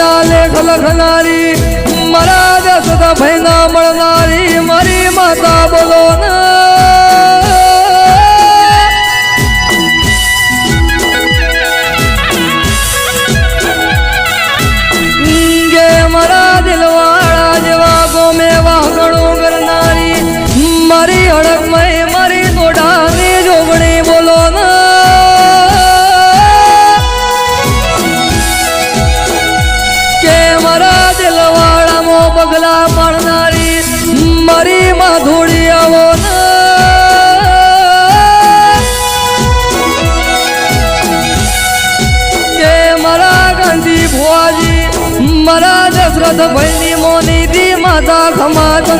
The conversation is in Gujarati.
ના લેખ લખનારી મારા દશરથ ભાઈના મળનારી મારી માતા બોલો ગે મારા દિલવાળા જેવા ગોમે વાગણું કરનારી મારી હડકમય મારી તોડાની જોગણી બોલો પગલા પાડનારી મારી માધુડી આવો કે મારા ગાંધી ભુવાજી મારા દશરથ ભાઈની મોની દી માતા ખમાત